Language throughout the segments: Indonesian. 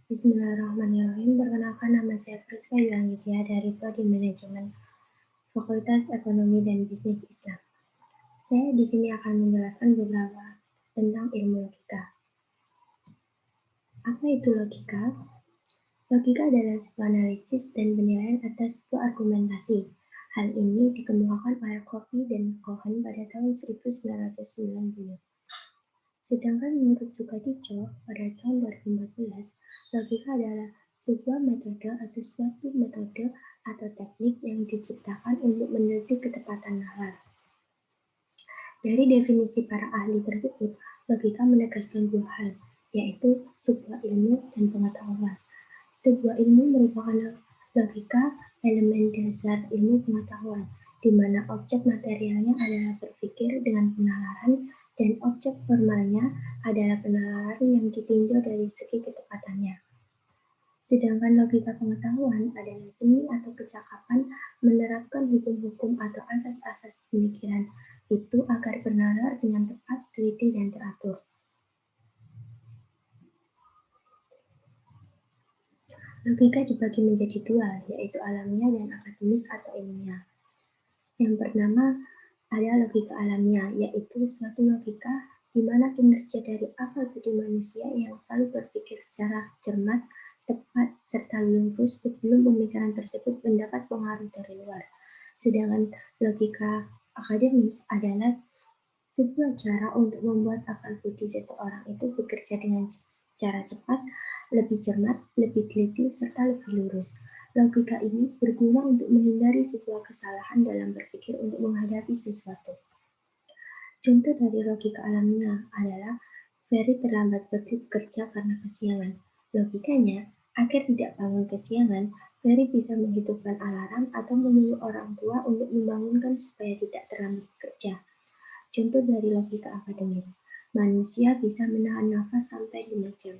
Bismillahirrahmanirrahim. Perkenalkan, nama saya Priska Yulangitya dari Prodi Manajemen Fakultas Ekonomi dan Bisnis Islam. Saya di sini akan menjelaskan beberapa tentang ilmu logika. Apa itu logika? Logika adalah sebuah analisis dan penilaian atas sebuah argumentasi. Hal ini dikemukakan oleh Covey dan Cohen pada tahun 1990. Sedangkan menurut Sukadico, pada tahun 2014, logika adalah sebuah metode atau suatu metode atau teknik yang diciptakan untuk meneliti ketepatan nalar. Dari definisi para ahli tersebut, logika menegaskan dua hal, yaitu sebuah ilmu dan pengetahuan. Sebuah ilmu merupakan logika elemen dasar ilmu pengetahuan, di mana objek materialnya adalah berpikir dengan penalaran dan objek formalnya adalah penalaran yang ditinjau dari segi ketepatannya. Sedangkan logika pengetahuan adalah seni atau kecakapan menerapkan hukum-hukum atau asas-asas pemikiran itu agar bernalar dengan tepat, teliti, dan teratur. Logika dibagi menjadi dua, yaitu alamiah dan akademis atau ilmiah. Yang pertama ada logika alamiah, yaitu suatu logika di mana kinerja dari akal budi manusia yang selalu berpikir secara cermat, tepat, serta lurus sebelum pemikiran tersebut mendapat pengaruh dari luar. Sedangkan logika akademis adalah sebuah cara untuk membuat akal budi seseorang itu bekerja dengan secara cepat, lebih cermat, lebih teliti, serta lebih lurus. Logika ini berguna untuk menghindari sebuah kesalahan dalam berpikir untuk menghadapi sesuatu. Contoh dari logika alamiah adalah Ferry terlambat bekerja karena kesiangan. Logikanya, agar tidak bangun kesiangan, Ferry bisa menghidupkan alarm atau menyuruh orang tua untuk membangunkan supaya tidak terlambat bekerja. Contoh dari logika akademis, manusia bisa menahan nafas sampai 5 jam.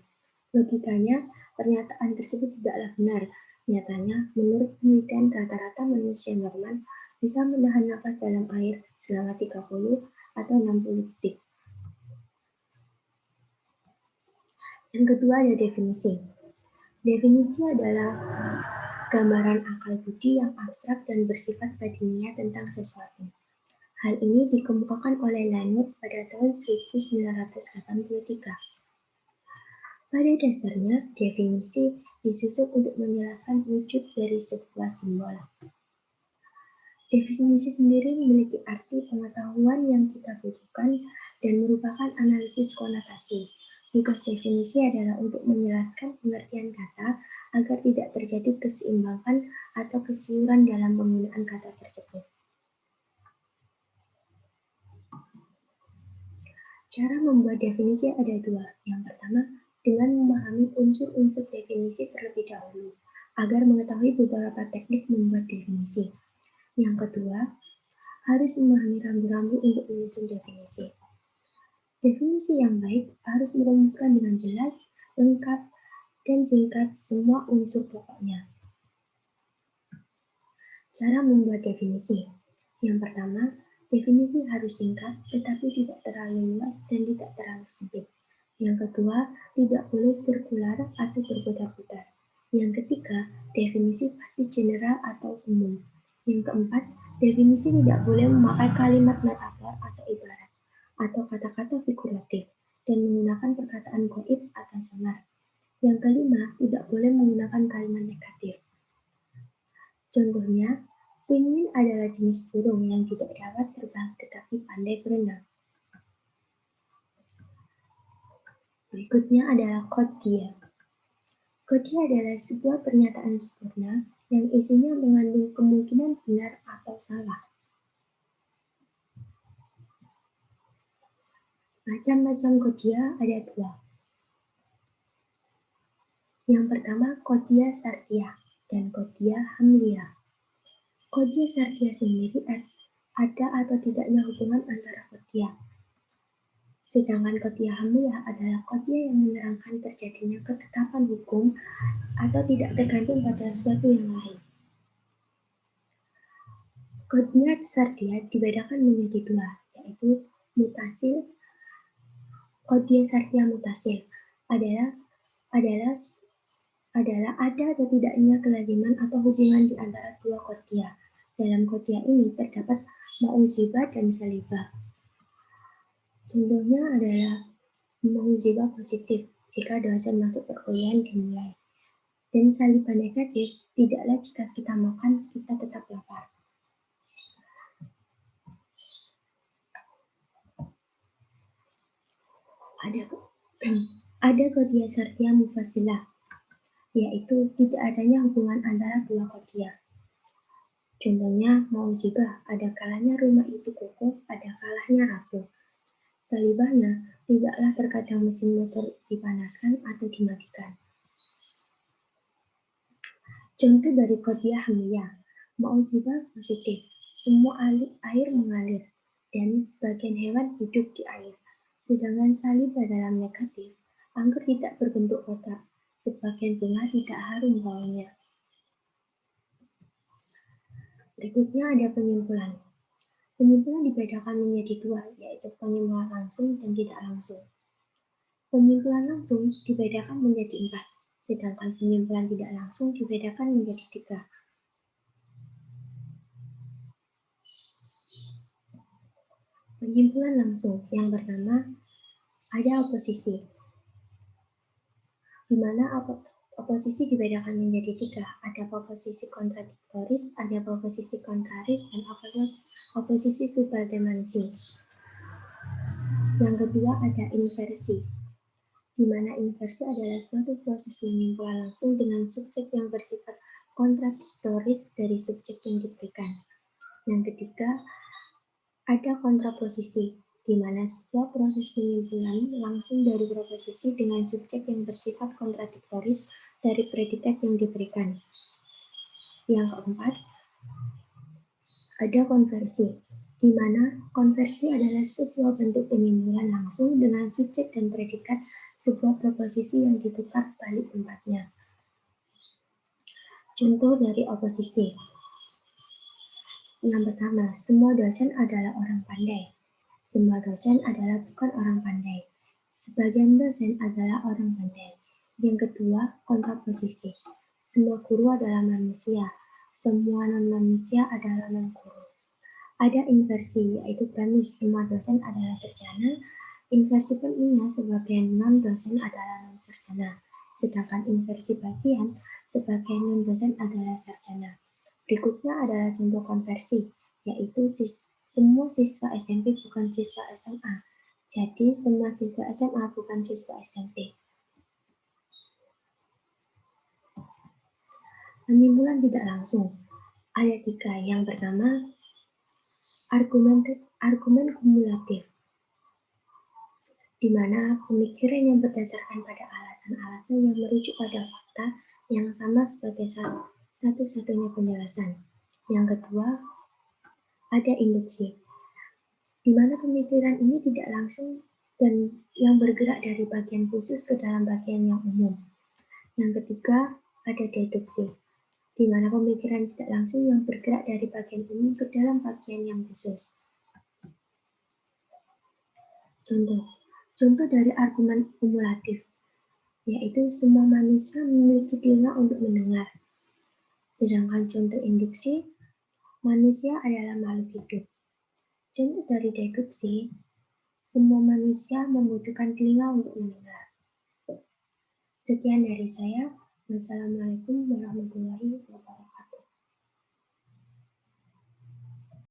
Logikanya, pernyataan tersebut tidaklah benar. Nyatanya, menurut penelitian rata-rata manusia normal bisa menahan nafas dalam air selama 30 atau 60 detik. Yang kedua ada definisi. Definisi adalah gambaran akal budi yang abstrak dan bersifat badiniah tentang sesuatu. Hal ini dikemukakan oleh Lannert pada tahun 1983. Pada dasarnya, definisi disusun untuk menjelaskan wujud dari sebuah simbol. Definisi sendiri memiliki arti pengetahuan yang kita butuhkan dan merupakan analisis konotasi. Tugas definisi adalah untuk menjelaskan pengertian kata agar tidak terjadi keseimbangan atau kesiuran dalam penggunaan kata tersebut. Cara membuat definisi ada dua. Yang pertama, dengan memahami unsur-unsur definisi terlebih dahulu, agar mengetahui beberapa teknik membuat definisi. Yang kedua, harus memahami rambu-rambu untuk menyusun definisi. Definisi yang baik harus merumuskan dengan jelas, lengkap, dan singkat semua unsur pokoknya. Cara membuat definisi. Yang pertama, definisi harus singkat, tetapi tidak terlalu luas dan tidak terlalu sempit. Yang kedua, tidak boleh sirkular atau berputar-putar. Yang ketiga, definisi pasti general atau umum. Yang keempat, definisi tidak boleh memakai kalimat metafor atau ibarat, atau kata-kata figuratif, dan menggunakan perkataan gaib atau samar. Yang kelima, tidak boleh menggunakan kalimat negatif. Contohnya, penguin adalah jenis burung yang tidak dapat terbang tetapi pandai berenang. Berikutnya adalah kodia. Kodia adalah sebuah pernyataan sempurna yang isinya mengandung kemungkinan benar atau salah. Macam-macam kodia ada dua. Yang pertama, kodia sartia dan kodia hamlia. Kodia sartia sendiri ada atau tidaknya hubungan antara kodia. Sedangkan kodia hamlia adalah kodia yang menerangkan terjadinya ketetapan hukum atau tidak tergantung pada sesuatu yang lain. Kodia sartia dibedakan menjadi dua, yaitu mutasil. Kodia sartia mutasil adalah adalah ada atau tidaknya kelaziman atau hubungan di antara dua kotia. Dalam kotia ini terdapat ma'uzibah dan salibah. Contohnya adalah ma'uzibah positif jika dosen masuk perkuliahan dimulai. Dan salibah negatif tidaklah jika kita makan, kita tetap lapar. Ada kotia sartia mufasilah, yaitu tidak adanya hubungan antara dua kotia. Contohnya, ma'uzibah, ada kalanya rumah itu kokoh, ada kalanya rapuh. Salibahnya, tidaklah terkadang mesin motor dipanaskan atau dimatikan. Contoh dari kotia hamiyah, ma'uzibah positif, semua air mengalir, dan sebagian hewan hidup di air. Sedangkan salibah dalam negatif, anggur tidak berbentuk kotak, sebagian bunga tidak harum baunya. Berikutnya ada penyimpulan. Penyimpulan dibedakan menjadi dua, yaitu penyimpulan langsung dan tidak langsung. Penyimpulan langsung dibedakan menjadi 4, sedangkan penyimpulan tidak langsung dibedakan menjadi 3. Penyimpulan langsung yang pertama ada oposisi, di mana oposisi dibedakan menjadi 3. Ada oposisi kontradiktoris, ada oposisi kontraris, dan oposisi subaltermansi. Yang kedua ada inversi, di mana inversi adalah suatu proses penyimpulan langsung dengan subjek yang bersifat kontradiktoris dari subjek yang diberikan. Yang ketiga, ada kontraposisi, di mana sebuah proses penyimpulan langsung dari proposisi dengan subjek yang bersifat kontradiktoris dari predikat yang diberikan. Yang keempat, ada konversi, di mana konversi adalah sebuah bentuk penyimpulan langsung dengan subjek dan predikat sebuah proposisi yang ditukar balik tempatnya. Contoh dari oposisi. Yang pertama, semua dosen adalah orang pandai. Semua dosen adalah bukan orang pandai. Sebagian dosen adalah orang pandai. Yang kedua, kontraposisi. Semua guru adalah manusia. Semua non-manusia adalah non-guru. Ada inversi, yaitu premis semua dosen adalah sarjana. Inversi pentingnya sebagian non-dosen adalah non-sarjana. Sedangkan inversi bagian, sebagian non-dosen adalah sarjana. Berikutnya adalah contoh konversi, yaitu semua siswa SMP bukan siswa SMA. Jadi, semua siswa SMA bukan siswa SMP. Penyimpulan tidak langsung. Ada 3. Yang pertama, argumen kumulatif, di mana pemikiran yang berdasarkan pada alasan-alasan yang merujuk pada fakta yang sama sebagai satu-satunya penjelasan. Yang kedua, ada induksi, di mana pemikiran ini tidak langsung dan yang bergerak dari bagian khusus ke dalam bagian yang umum. Yang ketiga, ada deduksi, di mana pemikiran tidak langsung yang bergerak dari bagian umum ke dalam bagian yang khusus. Contoh dari argumen kumulatif, yaitu semua manusia memiliki telinga untuk mendengar. Sedangkan contoh induksi, manusia adalah makhluk hidup. Contoh dari deduksi, semua manusia membutuhkan telinga untuk mendengar. Sekian dari saya. Wassalamualaikum warahmatullahi wabarakatuh.